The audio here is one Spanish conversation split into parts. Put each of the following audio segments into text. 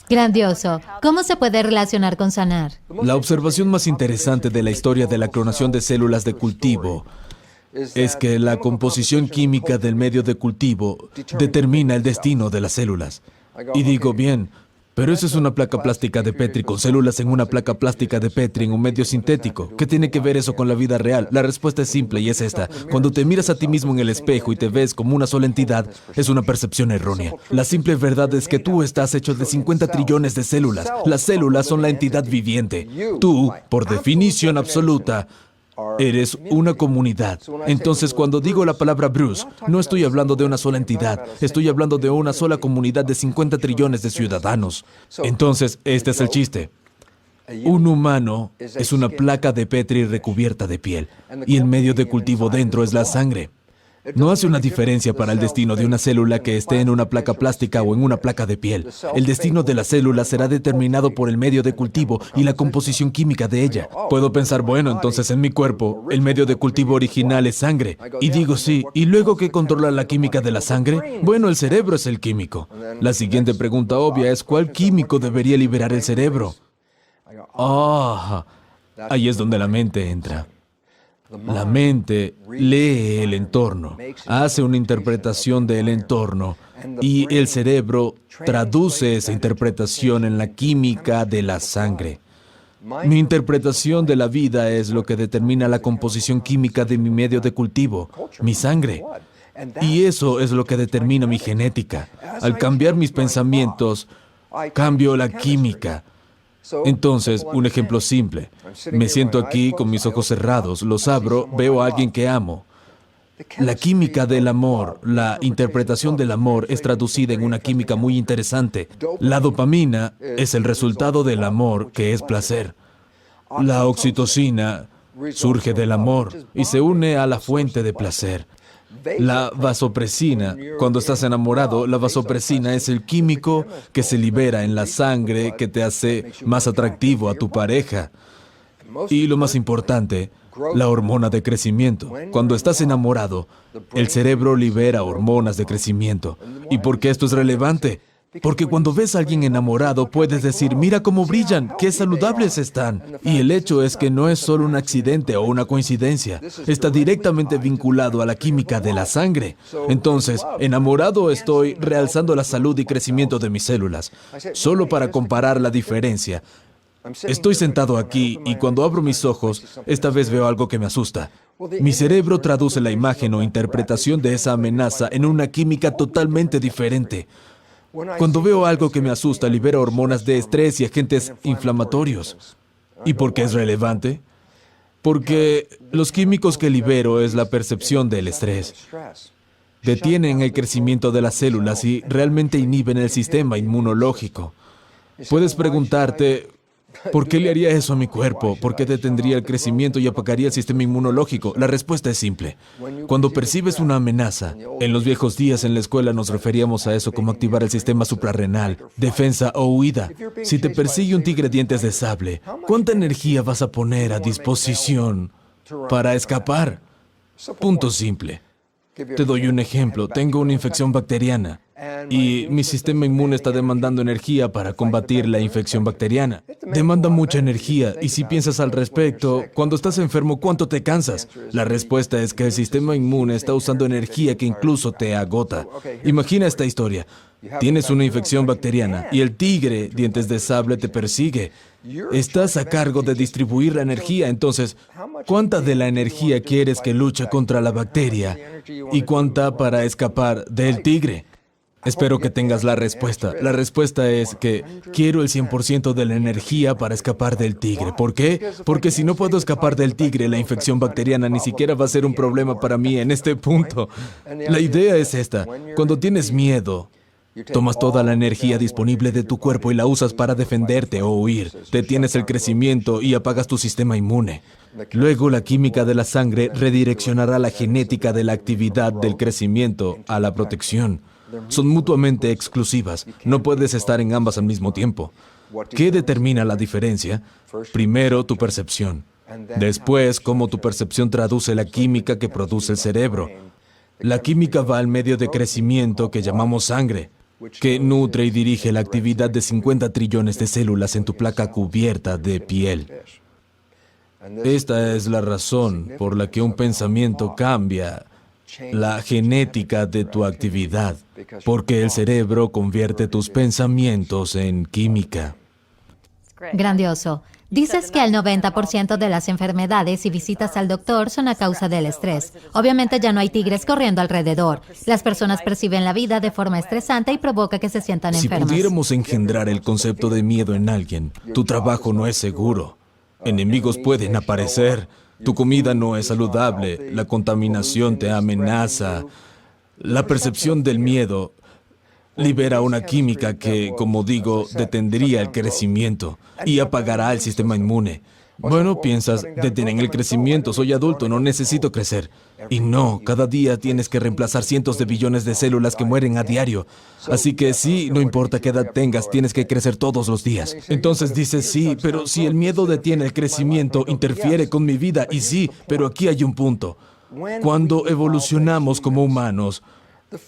Grandioso. ¿Cómo se puede relacionar con sanar? La observación más interesante de la historia de la clonación de células de cultivo es que la composición química del medio de cultivo determina el destino de las células. Y digo, bien, pero eso es una placa plástica de Petri con células en una placa plástica de Petri en un medio sintético. ¿Qué tiene que ver eso con la vida real? La respuesta es simple y es esta. Cuando te miras a ti mismo en el espejo y te ves como una sola entidad, es una percepción errónea. La simple verdad es que tú estás hecho de 50 trillones de células. Las células son la entidad viviente. Tú, por definición absoluta, eres una comunidad. Entonces, cuando digo la palabra Bruce, no estoy hablando de una sola entidad, estoy hablando de una sola comunidad de 50 trillones de ciudadanos. Entonces, este es el chiste. Un humano es una placa de Petri recubierta de piel, y el medio de cultivo dentro es la sangre. No hace una diferencia para el destino de una célula que esté en una placa plástica o en una placa de piel. El destino de la célula será determinado por el medio de cultivo y la composición química de ella. Puedo pensar, bueno, entonces en mi cuerpo, el medio de cultivo original es sangre. Y digo sí, ¿y luego qué controla la química de la sangre? Bueno, el cerebro es el químico. La siguiente pregunta obvia es, ¿cuál químico debería liberar el cerebro? Ahí es donde la mente entra. La mente lee el entorno, hace una interpretación del entorno y el cerebro traduce esa interpretación en la química de la sangre. Mi interpretación de la vida es lo que determina la composición química de mi medio de cultivo, mi sangre. Y eso es lo que determina mi genética. Al cambiar mis pensamientos, cambio la química. Entonces, un ejemplo simple. Me siento aquí con mis ojos cerrados, los abro, veo a alguien que amo. La química del amor, la interpretación del amor es traducida en una química muy interesante. La dopamina es el resultado del amor, que es placer. La oxitocina surge del amor y se une a la fuente de placer. La vasopresina, cuando estás enamorado, la vasopresina es el químico que se libera en la sangre que te hace más atractivo a tu pareja. Y lo más importante, la hormona de crecimiento. Cuando estás enamorado, el cerebro libera hormonas de crecimiento. ¿Y por qué esto es relevante? Porque cuando ves a alguien enamorado, puedes decir, mira cómo brillan, qué saludables están. Y el hecho es que no es solo un accidente o una coincidencia. Está directamente vinculado a la química de la sangre. Entonces, enamorado estoy realzando la salud y crecimiento de mis células. Solo para comparar la diferencia. Estoy sentado aquí y cuando abro mis ojos, esta vez veo algo que me asusta. Mi cerebro traduce la imagen o interpretación de esa amenaza en una química totalmente diferente. Cuando veo algo que me asusta, libero hormonas de estrés y agentes inflamatorios. ¿Y por qué es relevante? Porque los químicos que libero es la percepción del estrés. Detienen el crecimiento de las células y realmente inhiben el sistema inmunológico. Puedes preguntarte, ¿por qué le haría eso a mi cuerpo? ¿Por qué detendría el crecimiento y apagaría el sistema inmunológico? La respuesta es simple. Cuando percibes una amenaza, en los viejos días en la escuela nos referíamos a eso como activar el sistema suprarrenal, defensa o huida. Si te persigue un tigre dientes de sable, ¿cuánta energía vas a poner a disposición para escapar? Punto simple. Te doy un ejemplo. Tengo una infección bacteriana y mi sistema inmune está demandando energía para combatir la infección bacteriana. Demanda mucha energía y si piensas al respecto, cuando estás enfermo, ¿cuánto te cansas? La respuesta es que el sistema inmune está usando energía que incluso te agota. Imagina esta historia. Tienes una infección bacteriana y el tigre, dientes de sable, te persigue. Estás a cargo de distribuir la energía, entonces, ¿cuánta de la energía quieres que luche contra la bacteria y cuánta para escapar del tigre? Espero que tengas la respuesta. La respuesta es que quiero el 100% de la energía para escapar del tigre. ¿Por qué? Porque si no puedo escapar del tigre, la infección bacteriana ni siquiera va a ser un problema para mí en este punto. La idea es esta. Cuando tienes miedo, tomas toda la energía disponible de tu cuerpo y la usas para defenderte o huir. Detienes el crecimiento y apagas tu sistema inmune. Luego, la química de la sangre redireccionará la genética de la actividad del crecimiento a la protección. Son mutuamente exclusivas. No puedes estar en ambas al mismo tiempo. ¿Qué determina la diferencia? Primero, tu percepción. Después, cómo tu percepción traduce la química que produce el cerebro. La química va al medio de crecimiento que llamamos sangre. que nutre y dirige la actividad de 50 trillones de células en tu placa cubierta de piel. Esta es la razón por la que un pensamiento cambia la genética de tu actividad, porque el cerebro convierte tus pensamientos en química. Grandioso. Dices que el 90% de las enfermedades y visitas al doctor son a causa del estrés. Obviamente ya no hay tigres corriendo alrededor. Las personas perciben la vida de forma estresante y provoca que se sientan Si enfermas. pudiéramos engendrar el concepto de miedo en alguien, tu trabajo no es seguro. Enemigos pueden aparecer. Tu comida no es saludable. La contaminación te amenaza. La percepción del miedo libera una química que, como digo, detendría el crecimiento y apagará el sistema inmune. Bueno, piensas, detienen el crecimiento, soy adulto, no necesito crecer. Y no, cada día tienes que reemplazar cientos de billones de células que mueren a diario. Así que sí, no importa qué edad tengas, tienes que crecer todos los días. Entonces dices, sí, pero si el miedo detiene el crecimiento, interfiere con mi vida. Y sí, pero aquí hay un punto. Cuando evolucionamos como humanos,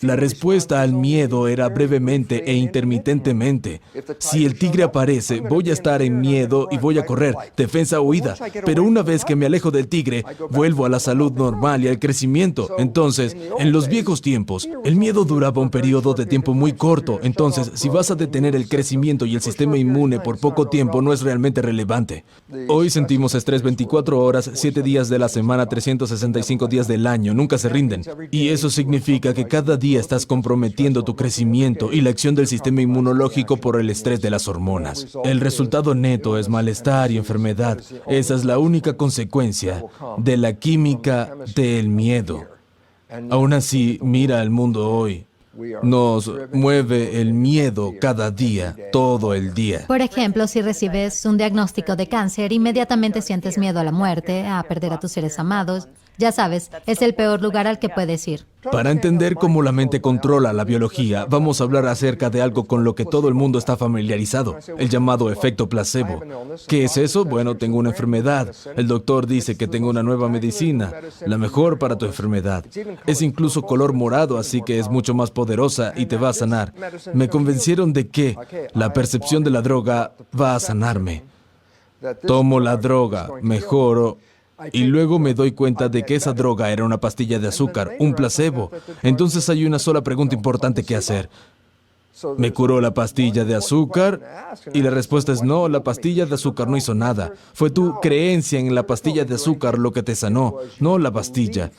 la respuesta al miedo era brevemente e intermitentemente. Si el tigre aparece, voy a estar en miedo y voy a correr, defensa o huida. Pero una vez que me alejo del tigre, vuelvo a la salud normal y al crecimiento. Entonces, en los viejos tiempos, el miedo duraba un periodo de tiempo muy corto. Entonces, si vas a detener el crecimiento y el sistema inmune por poco tiempo, no es realmente relevante. Hoy sentimos estrés 24 horas, 7 días de la semana, 365 días del año. Nunca se rinden. Y eso significa que cada día estás comprometiendo tu crecimiento y la acción del sistema inmunológico por el estrés de las hormonas. El resultado neto es malestar y enfermedad. Esa es la única consecuencia de la química del miedo. Aún así, mira al mundo hoy. Nos mueve el miedo cada día, todo el día. Por ejemplo, si recibes un diagnóstico de cáncer, inmediatamente sientes miedo a la muerte, a perder a tus seres amados. Ya sabes, es el peor lugar al que puedes ir. Para entender cómo la mente controla la biología, vamos a hablar acerca de algo con lo que todo el mundo está familiarizado, el llamado efecto placebo. ¿Qué es eso? Bueno, tengo una enfermedad. El doctor dice que tengo una nueva medicina, la mejor para tu enfermedad. Es incluso color morado, así que es mucho más poderosa y te va a sanar. Me convencieron de que la percepción de la droga va a sanarme. Tomo la droga, mejoro, y luego me doy cuenta de que esa droga era una pastilla de azúcar, un placebo. Entonces hay una sola pregunta importante que hacer. ¿Me curó la pastilla de azúcar? Y la respuesta es no, la pastilla de azúcar no hizo nada. Fue tu creencia en la pastilla de azúcar lo que te sanó, no la pastilla.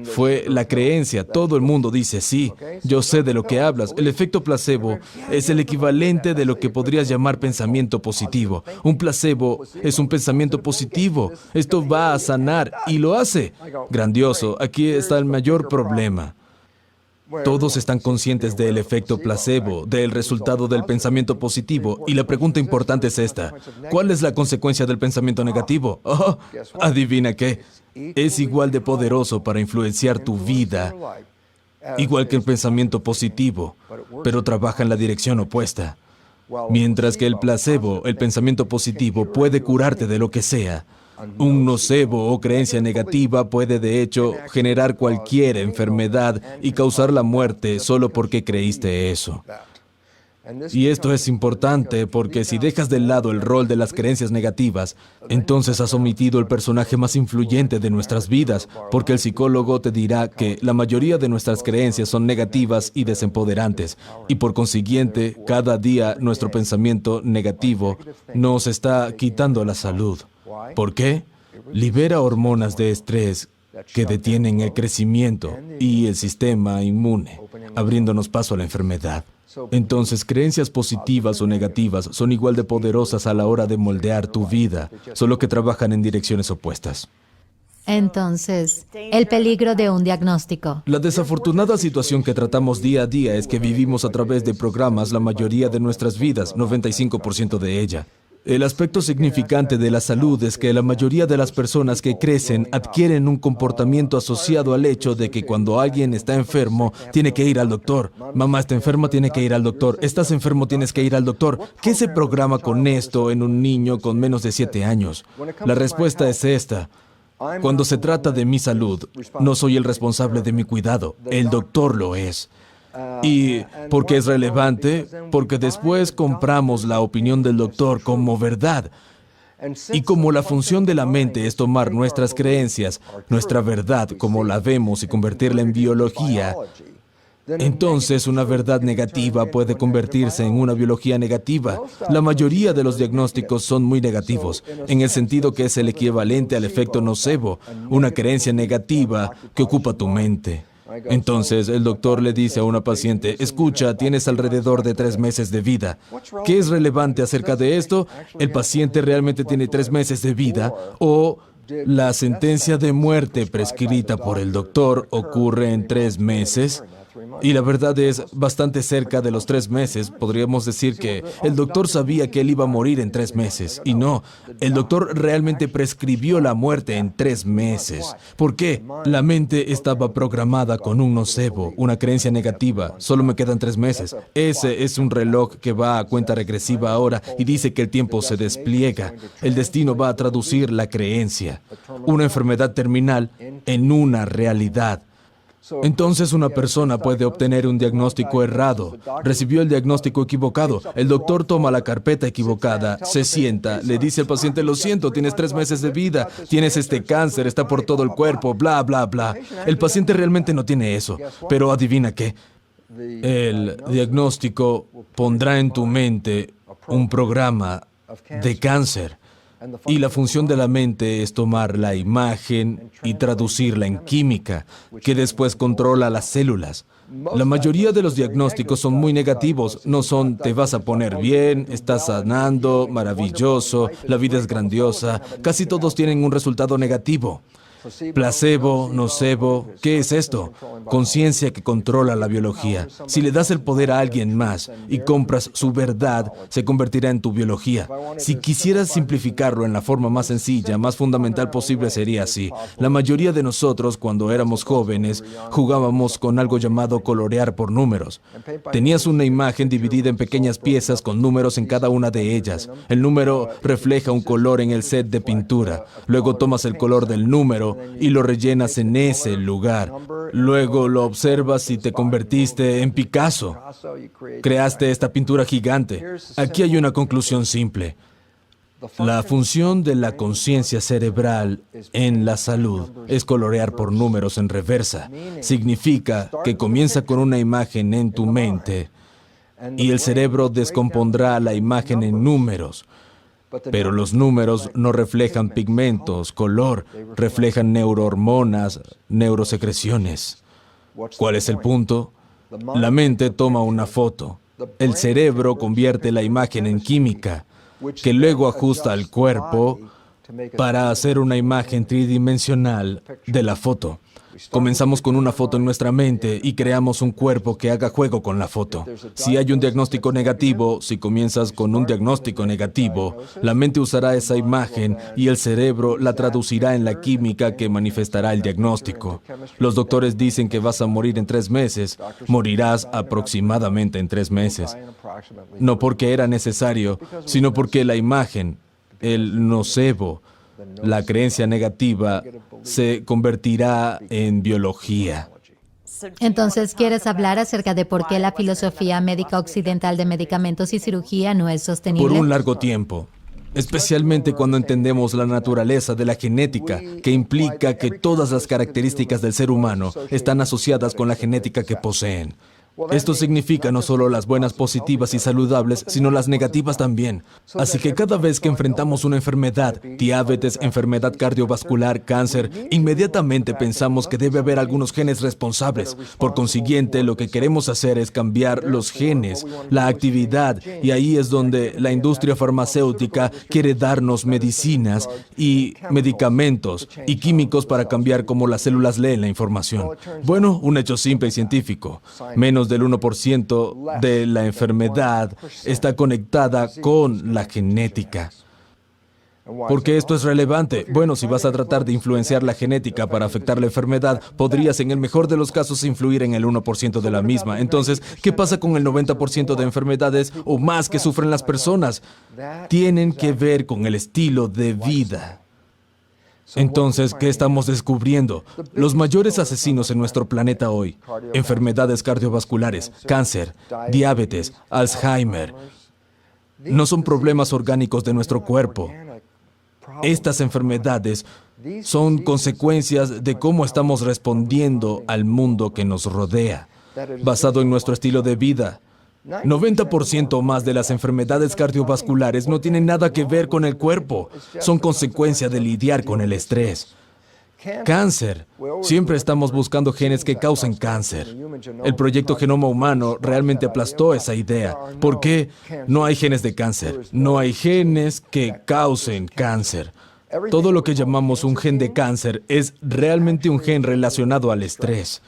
Fue la creencia. Todo el mundo dice, sí, yo sé de lo que hablas. El efecto placebo es el equivalente de lo que podrías llamar pensamiento positivo. Un placebo es un pensamiento positivo. Esto va a sanar y lo hace. Grandioso. Aquí está el mayor problema. Todos están conscientes del efecto placebo, del resultado del pensamiento positivo, y la pregunta importante es esta. ¿Cuál es la consecuencia del pensamiento negativo? Oh, adivina qué. Es igual de poderoso para influenciar tu vida, igual que el pensamiento positivo, pero trabaja en la dirección opuesta. Mientras que el placebo, el pensamiento positivo, puede curarte de lo que sea, un nocebo o creencia negativa puede de hecho generar cualquier enfermedad y causar la muerte solo porque creíste eso. Y esto es importante porque si dejas de lado el rol de las creencias negativas, entonces has omitido el personaje más influyente de nuestras vidas, porque el psicólogo te dirá que la mayoría de nuestras creencias son negativas y desempoderantes, y por consiguiente, cada día nuestro pensamiento negativo nos está quitando la salud. ¿Por qué? Libera hormonas de estrés que detienen el crecimiento y el sistema inmune, abriéndonos paso a la enfermedad. Entonces, creencias positivas o negativas son igual de poderosas a la hora de moldear tu vida, solo que trabajan en direcciones opuestas. Entonces, el peligro de un diagnóstico. La desafortunada situación que tratamos día a día es que vivimos a través de programas la mayoría de nuestras vidas, 95% de ella. El aspecto significante de la salud es que la mayoría de las personas que crecen adquieren un comportamiento asociado al hecho de que cuando alguien está enfermo, tiene que ir al doctor. Mamá está enferma, tiene que ir al doctor. Estás enfermo, tienes que ir al doctor. ¿Qué se programa con esto en un niño con menos de 7 años? La respuesta es esta. Cuando se trata de mi salud, no soy el responsable de mi cuidado. El doctor lo es. ¿Y por qué es relevante? Porque después compramos la opinión del doctor como verdad. Y como la función de la mente es tomar nuestras creencias, nuestra verdad, como la vemos, y convertirla en biología, entonces una verdad negativa puede convertirse en una biología negativa. La mayoría de los diagnósticos son muy negativos, en el sentido que es el equivalente al efecto nocebo, una creencia negativa que ocupa tu mente. Entonces, el doctor le dice a una paciente, escucha, tienes alrededor de 3 meses de vida. ¿Qué es relevante acerca de esto? ¿El paciente realmente tiene 3 meses de vida? ¿O la sentencia de muerte prescrita por el doctor ocurre en 3 meses? Y la verdad es bastante cerca de los 3 meses. Podríamos decir que el doctor sabía que él iba a morir en 3 meses. Y no, el doctor realmente prescribió la muerte en 3 meses. ¿Por qué? La mente estaba programada con un nocebo, una creencia negativa. Solo me quedan 3 meses. Ese es un reloj que va a cuenta regresiva ahora y dice que el tiempo se despliega. El destino va a traducir la creencia, una enfermedad terminal, en una realidad. Entonces una persona puede obtener un diagnóstico errado. Recibió el diagnóstico equivocado. El doctor toma la carpeta equivocada, se sienta, le dice al paciente, lo siento, tienes 3 meses de vida, tienes este cáncer, está por todo el cuerpo, bla, bla, bla. El paciente realmente no tiene eso. Pero adivina qué. El diagnóstico pondrá en tu mente un programa de cáncer. Y la función de la mente es tomar la imagen y traducirla en química, que después controla las células. La mayoría de los diagnósticos son muy negativos, no son te vas a poner bien, estás sanando, maravilloso, la vida es grandiosa, casi todos tienen un resultado negativo. Placebo, nocebo, ¿qué es esto? Conciencia que controla la biología. Si le das el poder a alguien más y compras su verdad, se convertirá en tu biología. Si quisieras simplificarlo en la forma más sencilla, más fundamental posible, sería así. La mayoría de nosotros, cuando éramos jóvenes, jugábamos con algo llamado colorear por números. Tenías una imagen dividida en pequeñas piezas con números en cada una de ellas. El número refleja un color en el set de pintura. Luego tomas el color del número y lo rellenas en ese lugar. Luego lo observas y te convertiste en Picasso. Creaste esta pintura gigante. Aquí hay una conclusión simple. La función de la conciencia cerebral en la salud es colorear por números en reversa. Significa que comienza con una imagen en tu mente y el cerebro descompondrá la imagen en números. Pero los números no reflejan pigmentos, color, reflejan neurohormonas, neurosecreciones. ¿Cuál es el punto? La mente toma una foto. El cerebro convierte la imagen en química, que luego ajusta al cuerpo para hacer una imagen tridimensional de la foto. Comenzamos con una foto en nuestra mente y creamos un cuerpo que haga juego con la foto. Si hay un diagnóstico negativo, si comienzas con un diagnóstico negativo, la mente usará esa imagen y el cerebro la traducirá en la química que manifestará el diagnóstico. Los doctores dicen que vas a morir en 3 meses. Morirás aproximadamente en 3 meses. No porque era necesario, sino porque la imagen, el nocebo, la creencia negativa, se convertirá en biología. Entonces, ¿quieres hablar acerca de por qué la filosofía médica occidental de medicamentos y cirugía no es sostenible? Por un largo tiempo, especialmente cuando entendemos la naturaleza de la genética, que implica que todas las características del ser humano están asociadas con la genética que poseen. Esto significa no solo las buenas positivas y saludables, sino las negativas también. Así que cada vez que enfrentamos una enfermedad, diabetes, enfermedad cardiovascular, cáncer, inmediatamente pensamos que debe haber algunos genes responsables. Por consiguiente, lo que queremos hacer es cambiar los genes, la actividad, y ahí es donde la industria farmacéutica quiere darnos medicinas y medicamentos y químicos para cambiar cómo las células leen la información. Bueno, un hecho simple y científico. Menos del 1% de la enfermedad está conectada con la genética. ¿Por qué esto es relevante? Bueno, si vas a tratar de influenciar la genética para afectar la enfermedad, podrías en el mejor de los casos influir en el 1% de la misma. Entonces, ¿qué pasa con el 90% de enfermedades o más que sufren las personas? Tienen que ver con el estilo de vida. Entonces, ¿qué estamos descubriendo? Los mayores asesinos en nuestro planeta hoy: enfermedades cardiovasculares, cáncer, diabetes, Alzheimer, no son problemas orgánicos de nuestro cuerpo. Estas enfermedades son consecuencias de cómo estamos respondiendo al mundo que nos rodea, basado en nuestro estilo de vida. 90% más de las enfermedades cardiovasculares no tienen nada que ver con el cuerpo, son consecuencia de lidiar con el estrés. Cáncer. Siempre estamos buscando genes que causen cáncer. El proyecto Genoma Humano realmente aplastó esa idea. ¿Por qué? No hay genes de cáncer. No hay genes que causen cáncer. Todo lo que llamamos un gen de cáncer es realmente un gen relacionado al estrés.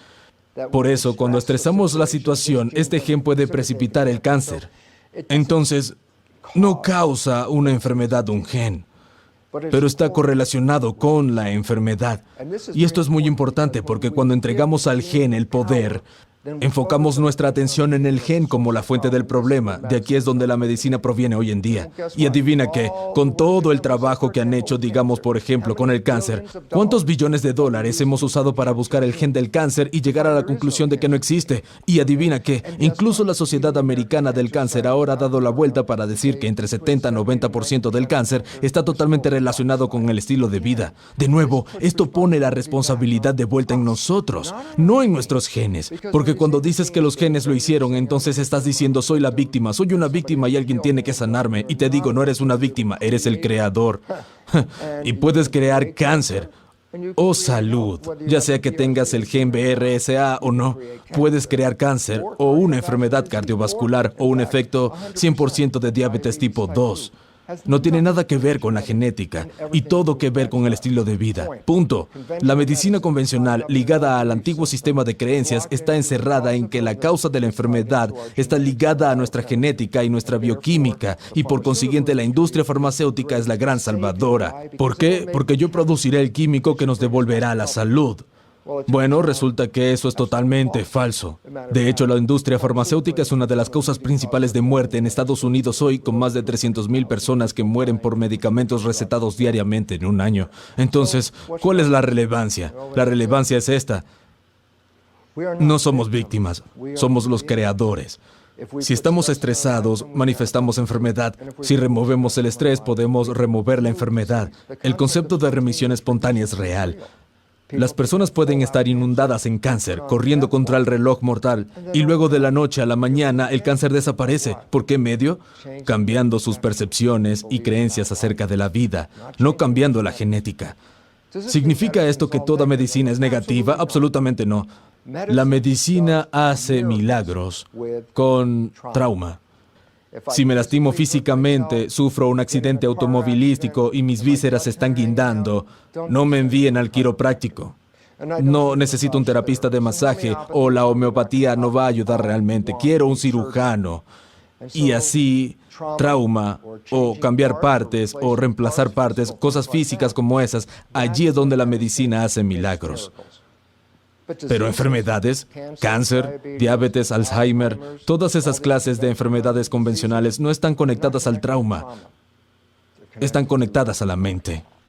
Por eso, cuando estresamos la situación, este gen puede precipitar el cáncer. Entonces, no causa una enfermedad un gen, pero está correlacionado con la enfermedad. Y esto es muy importante porque cuando entregamos al gen el poder, enfocamos nuestra atención en el gen como la fuente del problema. De aquí es donde la medicina proviene hoy en día. Y adivina qué, con todo el trabajo que han hecho, digamos, por ejemplo, con el cáncer, ¿cuántos billones de dólares hemos usado para buscar el gen del cáncer y llegar a la conclusión de que no existe? Y adivina qué, incluso la Sociedad Americana del Cáncer ahora ha dado la vuelta para decir que entre 70 y 90% del cáncer está totalmente relacionado con el estilo de vida. De nuevo, esto pone la responsabilidad de vuelta en nosotros, no en nuestros genes, porque cuando dices que los genes lo hicieron, entonces estás diciendo: soy la víctima, soy una víctima y alguien tiene que sanarme. Y te digo, no eres una víctima, eres el creador. Y puedes crear cáncer o salud, ya sea que tengas el gen BRCA o no. Puedes crear cáncer o una enfermedad cardiovascular o un efecto 100% de diabetes tipo 2. No tiene nada que ver con la genética y todo que ver con el estilo de vida. Punto. La medicina convencional, ligada al antiguo sistema de creencias, está encerrada en que la causa de la enfermedad está ligada a nuestra genética y nuestra bioquímica, y por consiguiente la industria farmacéutica es la gran salvadora. ¿Por qué? Porque yo produciré el químico que nos devolverá la salud. Bueno, resulta que eso es totalmente falso. De hecho, la industria farmacéutica es una de las causas principales de muerte en Estados Unidos hoy, con más de 300,000 personas que mueren por medicamentos recetados diariamente en un año. Entonces, ¿cuál es la relevancia? La relevancia es esta. No somos víctimas, somos los creadores. Si estamos estresados, manifestamos enfermedad. Si removemos el estrés, podemos remover la enfermedad. El concepto de remisión espontánea es real. Las personas pueden estar inundadas en cáncer, corriendo contra el reloj mortal, y luego de la noche a la mañana el cáncer desaparece. ¿Por qué medio? Cambiando sus percepciones y creencias acerca de la vida, no cambiando la genética. ¿Significa esto que toda medicina es negativa? Absolutamente no. La medicina hace milagros con trauma. Si me lastimo físicamente, sufro un accidente automovilístico y mis vísceras están guindando, no me envíen al quiropráctico. No necesito un terapista de masaje o la homeopatía no va a ayudar realmente. Quiero un cirujano. Y así, trauma o cambiar partes o reemplazar partes, cosas físicas como esas, allí es donde la medicina hace milagros. Pero enfermedades, cáncer, diabetes, Alzheimer, todas esas clases de enfermedades convencionales no están conectadas al trauma, están conectadas a la mente.